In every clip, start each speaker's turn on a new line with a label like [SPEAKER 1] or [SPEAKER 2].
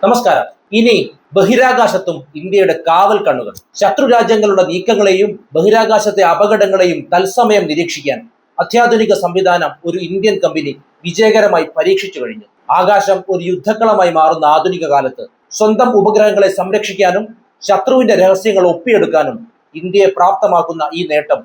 [SPEAKER 1] നമസ്കാരം. ഇനി ബഹിരാകാശത്തും ഇന്ത്യയുടെ കാവൽ കണ്ണുകൾ. ശത്രു രാജ്യങ്ങളുടെ നീക്കങ്ങളെയും ബഹിരാകാശത്തെ അപകടങ്ങളെയും തത്സമയം നിരീക്ഷിക്കാൻ അത്യാധുനിക സംവിധാനം ഒരു ഇന്ത്യൻ കമ്പനി വിജയകരമായി പരീക്ഷിച്ചു കഴിഞ്ഞു. ആകാശം ഒരു യുദ്ധക്കളമായി മാറുന്ന ആധുനിക കാലത്ത് സ്വന്തം ഉപഗ്രഹങ്ങളെ സംരക്ഷിക്കാനും ശത്രുവിന്റെ രഹസ്യങ്ങൾ ഒപ്പിയെടുക്കാനും ഇന്ത്യയെ പ്രാപ്തമാക്കുന്ന ഈ നേട്ടം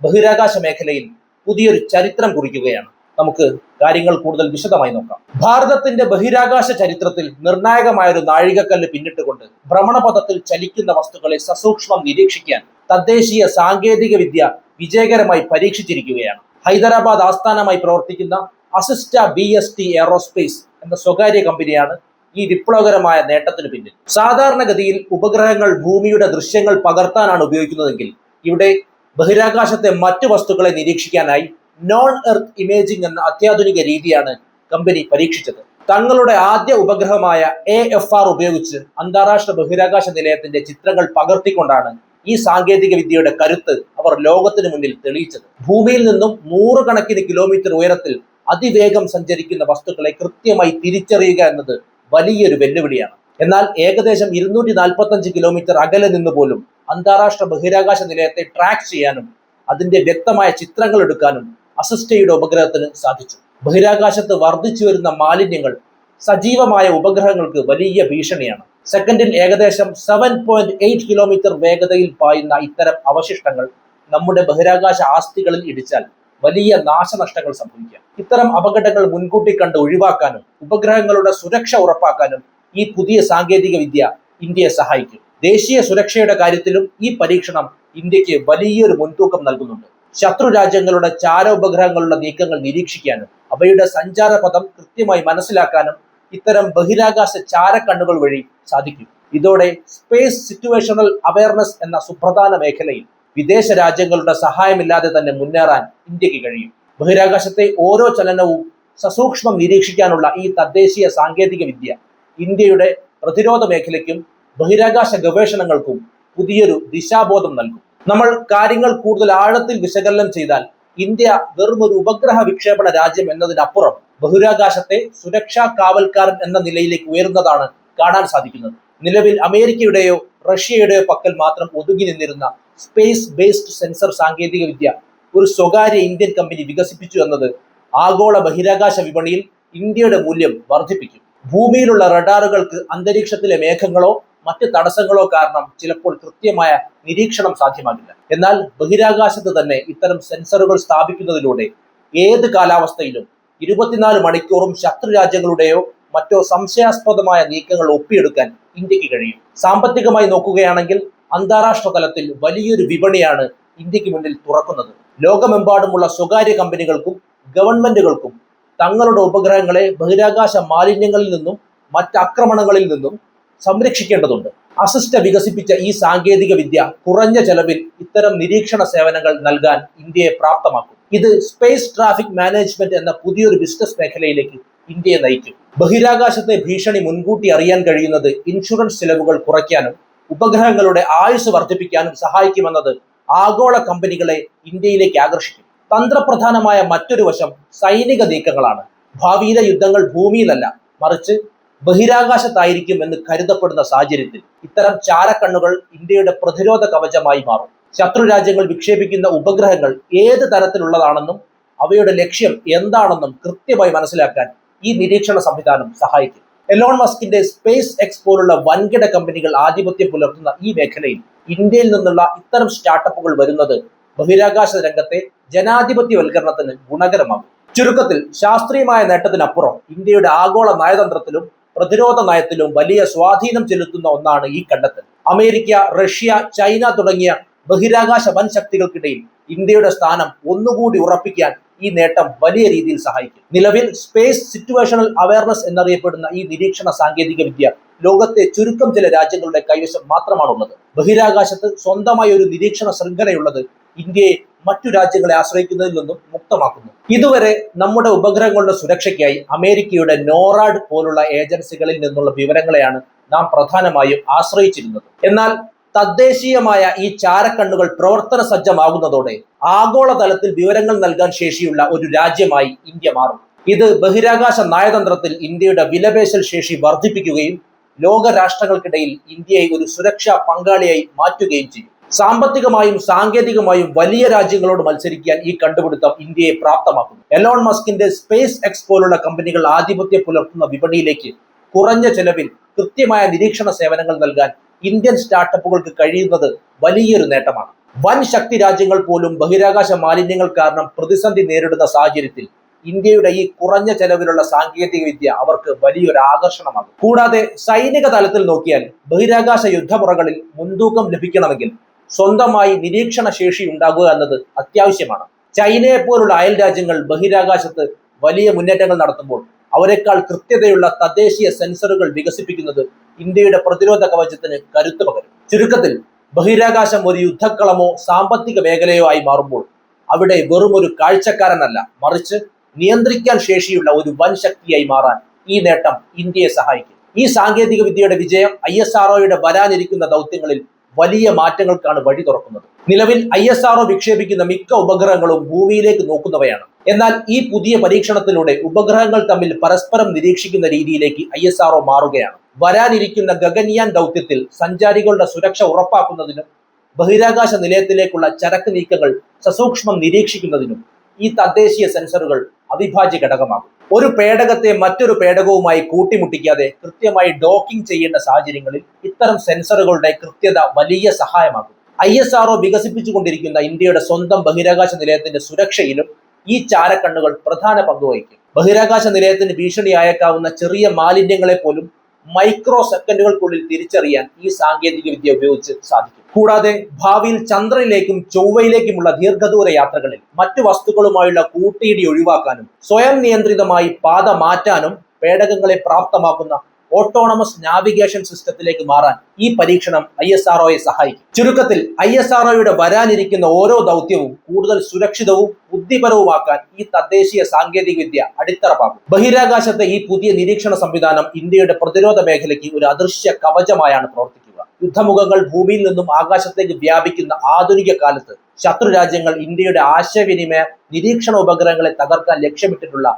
[SPEAKER 1] ബഹിരാകാശ മേഖലയിൽ പുതിയൊരു ചരിത്രം കുറിക്കുകയാണ്. നമുക്ക് കാര്യങ്ങൾ കൂടുതൽ വിശദമായി നോക്കാം. ഭാരതത്തിന്റെ ബഹിരാകാശ ചരിത്രത്തിൽ നിർണായകമായ ഒരു നാഴികക്കല്ല് പിന്നിട്ടുകൊണ്ട് ഭ്രമണപഥത്തിൽ ചലിക്കുന്ന വസ്തുക്കളെ സസൂക്ഷ്മം നിരീക്ഷിക്കാൻ തദ്ദേശീയ സാങ്കേതിക വിദ്യ വിജയകരമായി പരീക്ഷിച്ചിരിക്കുകയാണ്. ഹൈദരാബാദ് ആസ്ഥാനമായി പ്രവർത്തിക്കുന്ന അസിസ്റ്റ BST എയറോസ്പേസ് എന്ന സ്വകാര്യ കമ്പനിയാണ് ഈ വിപ്ലവകരമായ നേട്ടത്തിന് പിന്നിൽ. സാധാരണഗതിയിൽ ഉപഗ്രഹങ്ങൾ ഭൂമിയുടെ ദൃശ്യങ്ങൾ പകർത്താനാണ് ഉപയോഗിക്കുന്നതെങ്കിൽ ഇവിടെ ബഹിരാകാശത്തെ മറ്റു വസ്തുക്കളെ നിരീക്ഷിക്കാനായി നോൺ എർത്ത് ഇമേജിംഗ് എന്ന അത്യാധുനിക രീതിയാണ് കമ്പനി പരീക്ഷിച്ചത്. തങ്ങളുടെ ആദ്യ ഉപഗ്രഹമായ AFR ഉപയോഗിച്ച് അന്താരാഷ്ട്ര ബഹിരാകാശ നിലയത്തിന്റെ ചിത്രങ്ങൾ പകർത്തിക്കൊണ്ടാണ് ഈ സാങ്കേതിക വിദ്യയുടെ കരുത്ത് അവർ ലോകത്തിന് മുന്നിൽ തെളിയിച്ചത്. ഭൂമിയിൽ നിന്നും 100 കണക്കിന് കിലോമീറ്റർ ഉയരത്തിൽ അതിവേഗം സഞ്ചരിക്കുന്ന വസ്തുക്കളെ കൃത്യമായി തിരിച്ചറിയുക എന്നത് വലിയൊരു വെല്ലുവിളിയാണ്. എന്നാൽ ഏകദേശം 245 കിലോമീറ്റർ അകലെ നിന്ന് പോലും അന്താരാഷ്ട്ര ബഹിരാകാശ നിലയത്തെ ട്രാക്ക് ചെയ്യാനും അതിന്റെ വ്യക്തമായ ചിത്രങ്ങൾ എടുക്കാനും അസിസ്റ്റയുടെ ഉപഗ്രഹത്തിന് സാധിച്ചു. ബഹിരാകാശത്ത് വർദ്ധിച്ചു വരുന്ന മാലിന്യങ്ങൾ സജീവമായ ഉപഗ്രഹങ്ങൾക്ക് വലിയ ഭീഷണിയാണ്. സെക്കൻഡിൽ ഏകദേശം 7.8 കിലോമീറ്റർ വേഗതയിൽ പായുന്ന ഇത്തരം അവശിഷ്ടങ്ങൾ നമ്മുടെ ബഹിരാകാശ ആസ്തികളിൽ ഇടിച്ചാൽ വലിയ നാശനഷ്ടങ്ങൾ സംഭവിക്കാം. ഇത്തരം അപകടങ്ങൾ മുൻകൂട്ടി കണ്ട് ഒഴിവാക്കാനും ഉപഗ്രഹങ്ങളുടെ സുരക്ഷ ഉറപ്പാക്കാനും ഈ പുതിയ സാങ്കേതിക വിദ്യ ഇന്ത്യയെ സഹായിക്കും. ദേശീയ സുരക്ഷയുടെ കാര്യത്തിലും ഈ പരീക്ഷണം ഇന്ത്യക്ക് വലിയൊരു മുൻതൂക്കം നൽകുന്നുണ്ട്. ശത്രു രാജ്യങ്ങളുടെ ചാര ഉപഗ്രഹങ്ങളുടെ നീക്കങ്ങൾ നിരീക്ഷിക്കാനും അവയുടെ സഞ്ചാരപഥം കൃത്യമായി മനസ്സിലാക്കാനും ഇത്തരം ബഹിരാകാശ ചാരക്കണ്ണുകൾ വഴി സാധിക്കും. ഇതോടെ സ്പേസ് സിറ്റുവേഷണൽ അവയർനെസ് എന്ന സുപ്രധാന മേഖലയിൽ വിദേശ രാജ്യങ്ങളുടെ സഹായമില്ലാതെ തന്നെ മുന്നേറാൻ ഇന്ത്യക്ക് കഴിയും. ബഹിരാകാശത്തെ ഓരോ ചലനവും സസൂക്ഷ്മം നിരീക്ഷിക്കാനുള്ള ഈ തദ്ദേശീയ സാങ്കേതിക വിദ്യ ഇന്ത്യയുടെ പ്രതിരോധ മേഖലയ്ക്കും ബഹിരാകാശ ഗവേഷണങ്ങൾക്കും പുതിയൊരു ദിശാബോധം നൽകും. നമ്മൾ കാര്യങ്ങൾ കൂടുതൽ ആഴത്തിൽ വിശകലനം ചെയ്താൽ ഇന്ത്യ വെറും ഒരു ഉപഗ്രഹ വിക്ഷേപണ രാജ്യം എന്നതിനപ്പുറം ബഹിരാകാശത്തെ സുരക്ഷാ കാവൽക്കാരൻ എന്ന നിലയിലേക്ക് ഉയരുന്നതാണ് കാണാൻ സാധിക്കുന്നത്. നിലവിൽ അമേരിക്കയുടെയോ റഷ്യയുടെയോ പക്കൽ മാത്രം ഒതുങ്ങി നിന്നിരുന്ന സ്പേസ് ബേസ്ഡ് സെൻസർ സാങ്കേതിക വിദ്യ ഒരു സ്വകാര്യ ഇന്ത്യൻ കമ്പനി വികസിപ്പിച്ചു എന്നത് ആഗോള ബഹിരാകാശ വിപണിയിൽ ഇന്ത്യയുടെ മൂല്യം വർദ്ധിപ്പിക്കും. ഭൂമിയിലുള്ള റഡാറുകൾക്ക് അന്തരീക്ഷത്തിലെ മേഘങ്ങളോ മറ്റ് തടസ്സങ്ങളോ കാരണം ചിലപ്പോൾ കൃത്യമായ നിരീക്ഷണം സാധ്യമാകില്ല. എന്നാൽ ബഹിരാകാശത്ത് തന്നെ ഇത്തരം സെൻസറുകൾ സ്ഥാപിക്കുന്നതിലൂടെ ഏത് കാലാവസ്ഥയിലും 24 മണിക്കൂറും ശത്രു രാജ്യങ്ങളുടെയോ മറ്റോ സംശയാസ്പദമായ നീക്കങ്ങൾ ഒപ്പിയെടുക്കാൻ ഇന്ത്യക്ക് കഴിയും. സാമ്പത്തികമായി നോക്കുകയാണെങ്കിൽ അന്താരാഷ്ട്ര തലത്തിൽ വലിയൊരു വിപണിയാണ് ഇന്ത്യക്ക് മുന്നിൽ തുറക്കുന്നത്. ലോകമെമ്പാടുമുള്ള സ്വകാര്യ കമ്പനികൾക്കും ഗവൺമെന്റുകൾക്കും തങ്ങളുടെ ഉപഗ്രഹങ്ങളെ ബഹിരാകാശ മാലിന്യങ്ങളിൽ നിന്നും മറ്റാക്രമണങ്ങളിൽ നിന്നും സംരക്ഷിക്കേണ്ടതുണ്ട്. അസിസ്റ്റ വികസിപ്പിച്ച ഈ സാങ്കേതിക വിദ്യ കുറഞ്ഞ ചെലവിൽ ഇത്തരം നിരീക്ഷണ സേവനങ്ങൾ നൽകാൻ ഇന്ത്യയെ പ്രാപ്തമാക്കും. ഇത് സ്പേസ് ട്രാഫിക് മാനേജ്മെന്റ് എന്ന പുതിയൊരു ബിസിനസ് മേഖലയിലേക്ക് ഇന്ത്യയെ നയിക്കും. ബഹിരാകാശത്തെ ഭീഷണി മുൻകൂട്ടി അറിയാൻ കഴിയുന്നത് ഇൻഷുറൻസ് ചെലവുകൾ കുറയ്ക്കാനും ഉപഗ്രഹങ്ങളുടെ ആയുസ് വർദ്ധിപ്പിക്കാനും സഹായിക്കുമെന്നത് ആഗോള കമ്പനികളെ ഇന്ത്യയിലേക്ക് ആകർഷിക്കും. തന്ത്രപ്രധാനമായ മറ്റൊരു വശം സൈനിക നീക്കങ്ങളാണ്. ഭാവിയിലെ യുദ്ധങ്ങൾ ഭൂമിയിലല്ല മറിച്ച് ബഹിരാകാശത്തായിരിക്കും എന്ന് കരുതപ്പെടുന്ന സാഹചര്യത്തിൽ ഇത്തരം ചാരക്കണ്ണുകൾ ഇന്ത്യയുടെ പ്രതിരോധ കവചമായി മാറും. ശത്രു രാജ്യങ്ങൾ വിക്ഷേപിക്കുന്ന ഉപഗ്രഹങ്ങൾ ഏത് തരത്തിലുള്ളതാണെന്നും അവയുടെ ലക്ഷ്യം എന്താണെന്നും കൃത്യമായി മനസ്സിലാക്കാൻ ഈ നിരീക്ഷണ സംവിധാനം സഹായിക്കും. എലോൺ മസ്കിന്റെ സ്പേസ് എക്സ് പോലുള്ള വൻകിട കമ്പനികൾ ആധിപത്യം പുലർത്തുന്ന ഈ മേഖലയിൽ ഇന്ത്യയിൽ നിന്നുള്ള ഇത്തരം സ്റ്റാർട്ടപ്പുകൾ വരുന്നത് ബഹിരാകാശ രംഗത്തെ ജനാധിപത്യവൽക്കരണത്തിന് ഗുണകരമാകും. ചുരുക്കത്തിൽ ശാസ്ത്രീയമായ നേട്ടത്തിനപ്പുറം ഇന്ത്യയുടെ ആഗോള നയതന്ത്രത്തിലും പ്രതിരോധ നയത്തിലും വലിയ സ്വാധീനം ചെലുത്തുന്ന ഒന്നാണ് ഈ കണ്ടെത്തൽ. അമേരിക്ക, റഷ്യ, ചൈന തുടങ്ങിയ ബഹിരാകാശ വൻ ശക്തികൾക്കിടയിൽ ഇന്ത്യയുടെ സ്ഥാനം ഒന്നുകൂടി ഉറപ്പിക്കാൻ ഈ നേട്ടം വലിയ രീതിയിൽ സഹായിക്കും. നിലവിൽ സ്പേസ് സിറ്റുവേഷണൽ അവയർനെസ് എന്നറിയപ്പെടുന്ന ഈ നിരീക്ഷണ സാങ്കേതിക വിദ്യ ലോകത്തെ ചുരുക്കം ചില രാജ്യങ്ങളുടെ കൈവശം മാത്രമാണുള്ളത്. ബഹിരാകാശത്ത് സ്വന്തമായി ഒരു നിരീക്ഷണ ശൃംഖലയുള്ളത് ഇന്ത്യയെ മറ്റു രാജ്യങ്ങളെ ആശ്രയിക്കുന്നതിൽ നിന്നും മുക്തമാക്കുന്നു. ഇതുവരെ നമ്മുടെ ഉപഗ്രഹങ്ങളുടെ സുരക്ഷയ്ക്കായി അമേരിക്കയുടെ നോറാഡ് പോലുള്ള ഏജൻസികളിൽ നിന്നുള്ള വിവരങ്ങളെയാണ് നാം പ്രധാനമായും ആശ്രയിച്ചിരുന്നത്. എന്നാൽ തദ്ദേശീയമായ ഈ ചാരക്കണ്ണുകൾ പ്രവർത്തന സജ്ജമാകുന്നതോടെ ആഗോളതലത്തിൽ വിവരങ്ങൾ നൽകാൻ ശേഷിയുള്ള ഒരു രാജ്യമായി ഇന്ത്യ മാറും. ഇത് ബഹിരാകാശ നയതന്ത്രത്തിൽ ഇന്ത്യയുടെ വിലപേശൽ ശേഷി വർദ്ധിപ്പിക്കുകയും ലോക രാഷ്ട്രങ്ങൾക്കിടയിൽ ഇന്ത്യയെ ഒരു സുരക്ഷാ പങ്കാളിയായി മാറ്റുകയും ചെയ്യും. സാമ്പത്തികമായും സാങ്കേതികമായും വലിയ രാജ്യങ്ങളോട് മത്സരിക്കാൻ ഈ കണ്ടുപിടുത്തം ഇന്ത്യയെ പ്രാപ്തമാക്കുന്നു. എലോൺ മസ്കിന്റെ സ്പേസ് എക്സ് പോലുള്ള കമ്പനികൾ ആധിപത്യം പുലർത്തുന്ന വിപണിയിലേക്ക് കുറഞ്ഞ ചെലവിൽ കൃത്യമായ നിരീക്ഷണ സേവനങ്ങൾ നൽകാൻ ഇന്ത്യൻ സ്റ്റാർട്ടപ്പുകൾക്ക് കഴിയുന്നത് വലിയൊരു നേട്ടമാണ്. വൻ ശക്തി രാജ്യങ്ങൾ പോലും ബഹിരാകാശ മാലിന്യങ്ങൾ കാരണം പ്രതിസന്ധി നേരിടുന്ന സാഹചര്യത്തിൽ ഇന്ത്യയുടെ ഈ കുറഞ്ഞ ചെലവിലുള്ള സാങ്കേതിക വിദ്യ അവർക്ക് വലിയൊരു ആകർഷണമാകും. കൂടാതെ സൈനിക തലത്തിൽ നോക്കിയാൽ ബഹിരാകാശ യുദ്ധമുറകളിൽ മുൻതൂക്കം ലഭിക്കണമെങ്കിൽ സ്വന്തമായി നിരീക്ഷണ ശേഷി ഉണ്ടാകുക എന്നത് അത്യാവശ്യമാണ്. ചൈനയെ പോലുള്ള അയൽ രാജ്യങ്ങൾ ബഹിരാകാശത്ത് വലിയ മുന്നേറ്റങ്ങൾ നടത്തുമ്പോൾ അവരെക്കാൾ കൃത്യതയുള്ള തദ്ദേശീയ സെൻസറുകൾ വികസിപ്പിക്കുന്നത് ഇന്ത്യയുടെ പ്രതിരോധ കവചത്തിന് കരുത്ത് പകരും. ചുരുക്കത്തിൽ ബഹിരാകാശം ഒരു യുദ്ധക്കളമോ സാമ്പത്തിക മേഖലയോ ആയി മാറുമ്പോൾ അവിടെ വെറും ഒരു കാഴ്ചക്കാരനല്ല, മറിച്ച് നിയന്ത്രിക്കാൻ ശേഷിയുള്ള ഒരു വൻ ശക്തിയായി മാറാൻ ഈ നേട്ടം ഇന്ത്യയെ സഹായിക്കും. ഈ സാങ്കേതിക വിദ്യയുടെ വിജയം ISROയുടെ വരാനിരിക്കുന്ന ദൗത്യങ്ങളിൽ വലിയ മാറ്റങ്ങൾക്കാണ് വഴി തുറക്കുന്നത്. നിലവിൽ ISRO വിക്ഷേപിക്കുന്ന മിക്ക ഉപഗ്രഹങ്ങളും ഭൂമിയിലേക്ക് നോക്കുന്നവയാണ്. എന്നാൽ ഈ പുതിയ പരീക്ഷണത്തിലൂടെ ഉപഗ്രഹങ്ങൾ തമ്മിൽ പരസ്പരം നിരീക്ഷിക്കുന്ന രീതിയിലേക്ക് ISRO മാറുകയാണ്. വരാനിരിക്കുന്ന ഗഗൻയാൻ ദൗത്യത്തിൽ സഞ്ചാരികളുടെ സുരക്ഷ ഉറപ്പാക്കുന്നതിനും ബഹിരാകാശ നിലയത്തിലേക്കുള്ള ചരക്ക് നീക്കങ്ങൾ സസൂക്ഷ്മം നിരീക്ഷിക്കുന്നതിനും ഈ തദ്ദേശീയ സെൻസറുകൾ അവിഭാജ്യ ഘടകമാകും. ഒരു പേടകത്തെ മറ്റൊരു പേടകവുമായി കൂട്ടിമുട്ടിക്കാതെ കൃത്യമായി ഡോക്കിംഗ് ചെയ്യേണ്ട സാഹചര്യങ്ങളിൽ ഇത്തരം സെൻസറുകളുടെ കൃത്യത വലിയ സഹായമാകും. ISRO വികസിപ്പിച്ചുകൊണ്ടിരിക്കുന്ന ഇന്ത്യയുടെ സ്വന്തം ബഹിരാകാശ നിലയത്തിന്റെ സുരക്ഷയിലും ഈ ചാരക്കണ്ണുകൾ പ്രധാന പങ്ക് വഹിക്കും. ബഹിരാകാശ നിലയത്തിന് ഭീഷണിയായേക്കാവുന്ന ചെറിയ മാലിന്യങ്ങളെ പോലും മൈക്രോ സെക്കൻഡുകൾക്കുള്ളിൽ തിരിച്ചറിയാൻ ഈ സാങ്കേതിക വിദ്യ ഉപയോഗിച്ച് സാധിക്കും. കൂടാതെ ഭാവിയിൽ ചന്ദ്രനിലേക്കും ചൊവ്വയിലേക്കുമുള്ള ദീർഘദൂര യാത്രകളിൽ മറ്റു വസ്തുക്കളുമായുള്ള കൂട്ടിയിടി ഒഴിവാക്കാനും സ്വയം നിയന്ത്രിതമായി പാത മാറ്റാനും പേടകങ്ങളെ പ്രാപ്തമാക്കുന്ന ഓട്ടോണമസ് നാവിഗേഷൻ സിസ്റ്റത്തിലേക്ക് മാറാൻ ഈ പരീക്ഷണം ISROയെ സഹായിക്കും. ചുരുക്കത്തിൽ ISROയുടെ വരാനിരിക്കുന്ന ഓരോ ദൗത്യവും കൂടുതൽ സുരക്ഷിതവും ബുദ്ധിപരവുമാക്കാൻ ഈ തദ്ദേശീയ സാങ്കേതിക വിദ്യ അടിത്തറപ്പാകും. ബഹിരാകാശത്തെ ഈ പുതിയ നിരീക്ഷണ സംവിധാനം ഇന്ത്യയുടെ പ്രതിരോധ മേഖലയ്ക്ക് ഒരു അദൃശ്യ കവചമായാണ് പ്രവർത്തിക്കുക. യുദ്ധമുഖങ്ങൾ ഭൂമിയിൽ നിന്നും ആകാശത്തേക്ക് വ്യാപിക്കുന്ന ആധുനിക കാലത്ത് ശത്രു രാജ്യങ്ങൾ ഇന്ത്യയുടെ ആശയവിനിമയ നിരീക്ഷണ ഉപഗ്രഹങ്ങളെ തകർക്കാൻ ലക്ഷ്യമിട്ടിട്ടുള്ള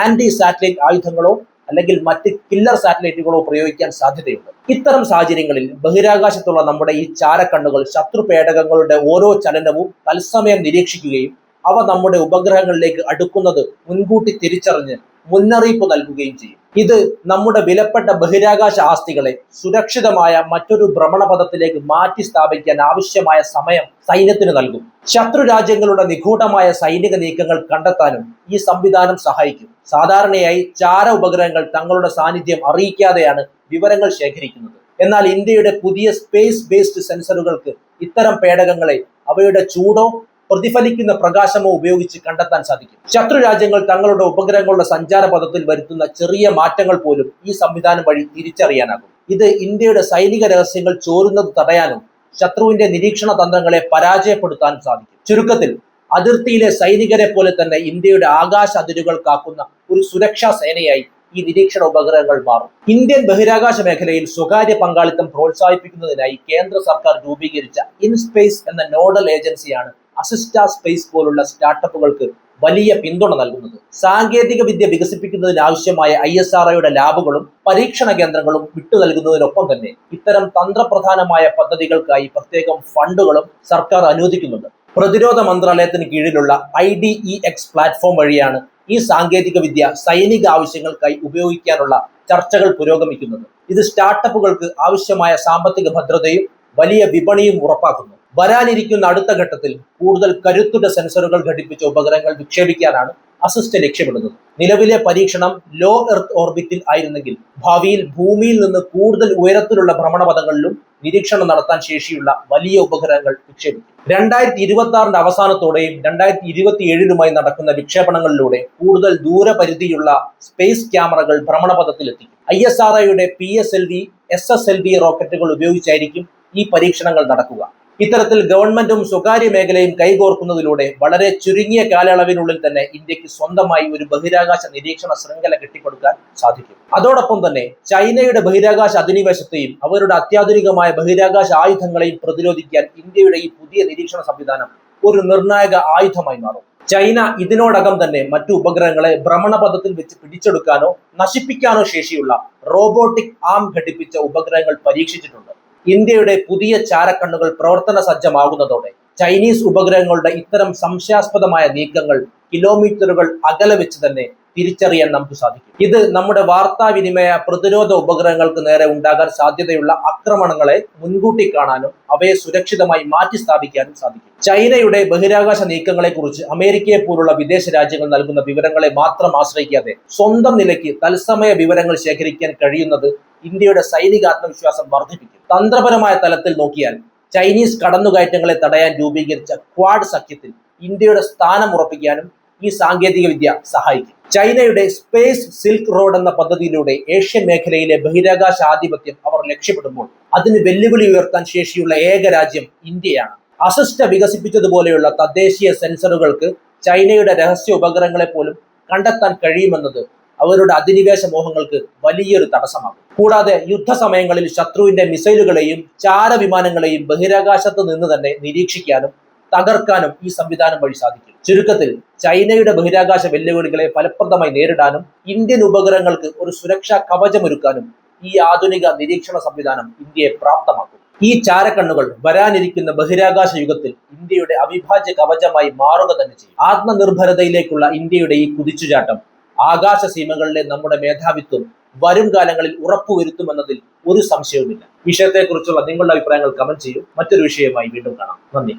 [SPEAKER 1] ആന്റി സാറ്റലൈറ്റ് ആയുധങ്ങളോ അല്ലെങ്കിൽ മറ്റ് കില്ലർ സാറ്റലൈറ്റുകളോ പ്രയോഗിക്കാൻ സാധ്യതയുണ്ട്. ഇത്തരം സാഹചര്യങ്ങളിൽ ബഹിരാകാശത്തുള്ള നമ്മുടെ ഈ ചാരക്കണ്ണുകൾ ശത്രു പേടകങ്ങളുടെ ഓരോ ചലനവും തത്സമയം നിരീക്ഷിക്കുകയും അവ നമ്മുടെ ഉപഗ്രഹങ്ങളിലേക്ക് അടുക്കുന്നത് മുൻകൂട്ടി തിരിച്ചറിഞ്ഞ് മുന്നറിയിപ്പ് നൽകുകയും ചെയ്യും. ഇത് നമ്മുടെ വിലപ്പെട്ട ബഹിരാകാശ ആസ്തികളെ സുരക്ഷിതമായ മറ്റൊരു ഭ്രമണപഥത്തിലേക്ക് മാറ്റി സ്ഥാപിക്കാൻ ആവശ്യമായ സമയം സൈന്യത്തിന് നൽകും. ശത്രു രാജ്യങ്ങളുടെ നിഗൂഢമായ സൈനിക നീക്കങ്ങൾ കണ്ടെത്താനും ഈ സംവിധാനം സഹായിക്കും. സാധാരണയായി ചാര ഉപഗ്രഹങ്ങൾ തങ്ങളുടെ സാന്നിധ്യം അറിയിക്കാതെയാണ് വിവരങ്ങൾ ശേഖരിക്കുന്നത്. എന്നാൽ ഇന്ത്യയുടെ പുതിയ സ്പേസ് ബേസ്ഡ് സെൻസറുകൾക്ക് ഇത്തരം പേടകങ്ങളെ അവയുടെ ചൂടോ പ്രതിഫലിക്കുന്ന പ്രകാശമോ ഉപയോഗിച്ച് കണ്ടെത്താൻ സാധിക്കും. ശത്രു രാജ്യങ്ങൾ തങ്ങളുടെ ഉപഗ്രഹങ്ങളുടെ സഞ്ചാരപഥത്തിൽ വരുത്തുന്ന ചെറിയ മാറ്റങ്ങൾ പോലും ഈ സംവിധാനം വഴി തിരിച്ചറിയാനാകും. ഇത് ഇന്ത്യയുടെ സൈനിക രഹസ്യങ്ങൾ ചോരുന്നത് തടയാനും ശത്രുവിന്റെ നിരീക്ഷണ തന്ത്രങ്ങളെ പരാജയപ്പെടുത്താനും സാധിക്കും. ചുരുക്കത്തിൽ അതിർത്തിയിലെ സൈനികരെ പോലെ തന്നെ ഇന്ത്യയുടെ ആകാശ അതിരുകൾ കാക്കുന്ന ഒരു സുരക്ഷാ സേനയായി ഈ നിരീക്ഷണ ഉപഗ്രഹങ്ങൾ മാറും. ഇന്ത്യൻ ബഹിരാകാശ മേഖലയിൽ സ്വകാര്യ പങ്കാളിത്തം പ്രോത്സാഹിപ്പിക്കുന്നതിനായി കേന്ദ്ര സർക്കാർ രൂപീകരിച്ച ഇൻസ്പേസ് എന്ന നോഡൽ ഏജൻസിയാണ് അസിസ്റ്റ സ്പേസ് പോലുള്ള സ്റ്റാർട്ടപ്പുകൾക്ക് വലിയ പിന്തുണ നൽകുന്നത്. സാങ്കേതിക വിദ്യ വികസിപ്പിക്കുന്നതിനാവശ്യമായ ISROയുടെ ലാബുകളും പരീക്ഷണ കേന്ദ്രങ്ങളും വിട്ടു നൽകുന്നതിനൊപ്പം തന്നെ ഇത്തരം തന്ത്രപ്രധാനമായ പദ്ധതികൾക്കായി പ്രത്യേകം ഫണ്ടുകളും സർക്കാർ അനുവദിക്കുന്നുണ്ട്. പ്രതിരോധ മന്ത്രാലയത്തിന് കീഴിലുള്ള IDEX പ്ലാറ്റ്ഫോം വഴിയാണ് ഈ സാങ്കേതിക വിദ്യ സൈനിക ആവശ്യങ്ങൾക്കായി ഉപയോഗിക്കാനുള്ള ചർച്ചകൾ പുരോഗമിക്കുന്നത്. ഇത് സ്റ്റാർട്ടപ്പുകൾക്ക് ആവശ്യമായ സാമ്പത്തിക ഭദ്രതയും വലിയ വിപണിയും ഉറപ്പാക്കുന്നു. വരാനിരിക്കുന്ന അടുത്ത ഘട്ടത്തിൽ കൂടുതൽ കരുത്തുറ്റ സെൻസറുകൾ ഘടിപ്പിച്ച ഉപഗ്രഹങ്ങൾ വിക്ഷേപിക്കാനാണ് അസിസ്റ്റ് ലക്ഷ്യമിടുന്നത്. നിലവിലെ പരീക്ഷണം ലോ എർത്ത് ഓർബിറ്റിൽ ആയിരുന്നെങ്കിൽ ഭാവിയിൽ ഭൂമിയിൽ നിന്ന് കൂടുതൽ ഉയരത്തിലുള്ള ഭ്രമണപഥങ്ങളിലും നിരീക്ഷണം നടത്താൻ ശേഷിയുള്ള വലിയ ഉപഗ്രഹങ്ങൾ വിക്ഷേപിക്കും. 2026 അവസാനത്തോടെയും 2027 നടക്കുന്ന വിക്ഷേപണങ്ങളിലൂടെ കൂടുതൽ ദൂരപരിധിയുള്ള സ്പേസ് ക്യാമറകൾ ഭ്രമണപഥത്തിലെത്തിക്കും. ISROയുടെ PSLV, SSLV റോക്കറ്റുകൾ ഉപയോഗിച്ചായിരിക്കും ഈ പരീക്ഷണങ്ങൾ നടക്കുക. ഇത്തരത്തിൽ ഗവൺമെന്റും സ്വകാര്യ മേഖലയും കൈകോർക്കുന്നതിലൂടെ വളരെ ചുരുങ്ങിയ കാലയളവിനുള്ളിൽ തന്നെ ഇന്ത്യക്ക് സ്വന്തമായി ഒരു ബഹിരാകാശ നിരീക്ഷണ ശൃംഖല കെട്ടിപ്പടുക്കാൻ സാധിക്കും. അതോടൊപ്പം തന്നെ ചൈനയുടെ ബഹിരാകാശ അധിനിവേശത്തെയും അവരുടെ അത്യാധുനികമായ ബഹിരാകാശ ആയുധങ്ങളെയും പ്രതിരോധിക്കാൻ ഇന്ത്യയുടെ ഈ പുതിയ നിരീക്ഷണ സംവിധാനം ഒരു നിർണായക ആയുധമായി മാറും. ചൈന ഇതിനോടകം തന്നെ മറ്റു ഉപഗ്രഹങ്ങളെ ഭ്രമണപഥത്തിൽ വെച്ച് പിടിച്ചെടുക്കാനോ നശിപ്പിക്കാനോ ശേഷിയുള്ള റോബോട്ടിക് ആം ഘടിപ്പിച്ച ഉപഗ്രഹങ്ങൾ പരീക്ഷിച്ചിട്ടുണ്ട്. ഇന്ത്യയുടെ പുതിയ ചാരക്കണ്ണുകൾ പ്രവർത്തന സജ്ജമാകുന്നതോടെ ചൈനീസ് ഉപഗ്രഹങ്ങളുടെ ഇത്തരം സംശയാസ്പദമായ നീക്കങ്ങൾ കിലോമീറ്ററുകൾ അകലെ വെച്ച് തന്നെ തിരിച്ചറിയാൻ നമുക്ക് സാധിക്കും. ഇത് നമ്മുടെ വാർത്താവിനിമയ പ്രതിരോധ ഉപഗ്രഹങ്ങൾക്ക് നേരെ ഉണ്ടാകാൻ സാധ്യതയുള്ള ആക്രമണങ്ങളെ മുൻകൂട്ടി കാണാനും അവയെ സുരക്ഷിതമായി മാറ്റി സ്ഥാപിക്കാനും സാധിക്കും. ചൈനയുടെ ബഹിരാകാശ നീക്കങ്ങളെ കുറിച്ച് അമേരിക്കയെ പോലുള്ള വിദേശ രാജ്യങ്ങൾ നൽകുന്ന വിവരങ്ങളെ മാത്രം ആശ്രയിക്കാതെ സ്വന്തം നിലയ്ക്ക് തത്സമയ വിവരങ്ങൾ ശേഖരിക്കാൻ കഴിയുന്നത് ഇന്ത്യയുടെ സൈനിക ആത്മവിശ്വാസം വർദ്ധിപ്പിക്കും. തന്ത്രപരമായ തലത്തിൽ നോക്കിയാൽ ചൈനീസ് കടന്നുകയറ്റങ്ങളെ തടയാൻ രൂപീകരിച്ച ക്വാഡ് സഖ്യത്തിൽ ഇന്ത്യയുടെ സ്ഥാനം ഉറപ്പിക്കാനും ഈ സാങ്കേതിക വിദ്യ സഹായിക്കും. ചൈനയുടെ സ്പേസ് സിൽക്ക് റോഡ് എന്ന പദ്ധതിയിലൂടെ ഏഷ്യൻ മേഖലയിലെ ബഹിരാകാശ ആധിപത്യം അവർ ലക്ഷ്യപ്പെടുമ്പോൾ അതിന് വെല്ലുവിളി ഉയർത്താൻ ശേഷിയുള്ള ഏക രാജ്യം ഇന്ത്യയാണ്. അസിസ്റ്റ വികസിപ്പിച്ചതുപോലെയുള്ള തദ്ദേശീയ സെൻസറുകൾക്ക് ചൈനയുടെ രഹസ്യ ഉപഗ്രഹങ്ങളെ പോലും കണ്ടെത്താൻ കഴിയുമെന്നത് അവരുടെ അധിനിവേശ മോഹങ്ങൾക്ക് വലിയൊരു തടസ്സമാകും. കൂടാതെ യുദ്ധസമയങ്ങളിൽ ശത്രുവിന്റെ മിസൈലുകളെയും ചാരവിമാനങ്ങളെയും ബഹിരാകാശത്ത് നിന്ന് തന്നെ നിരീക്ഷിക്കാനും തകർക്കാനും ഈ സംവിധാനം വഴി സാധിക്കും. ചുരുക്കത്തിൽ ചൈനയുടെ ബഹിരാകാശ വെല്ലുവിളികളെ ഫലപ്രദമായി നേരിടാനും ഇന്ത്യൻ ഉപഗ്രഹങ്ങൾക്ക് ഒരു സുരക്ഷാ കവചമൊരുക്കാനും ഈ ആധുനിക നിരീക്ഷണ സംവിധാനം ഇന്ത്യയെ പ്രാപ്തമാക്കും. ഈ ചാരക്കണ്ണുകൾ വരാനിരിക്കുന്ന ബഹിരാകാശ യുഗത്തിൽ ഇന്ത്യയുടെ അവിഭാജ്യ കവചമായി മാറുക തന്നെ ചെയ്യും. ആത്മനിർഭരതയിലേക്കുള്ള ഇന്ത്യയുടെ ഈ കുതിച്ചുചാട്ടം ആകാശ സീമകളിലെ നമ്മുടെ മേധാവിത്വം വരും കാലങ്ങളിൽ ഉറപ്പുവരുത്തുമെന്നതിൽ ഒരു സംശയവുമില്ല. വിഷയത്തെക്കുറിച്ചുള്ള നിങ്ങളുടെ അഭിപ്രായങ്ങൾ കമന്റ് ചെയ്യൂ. മറ്റൊരു വിഷയവുമായി വീണ്ടും കാണാം. നന്ദി.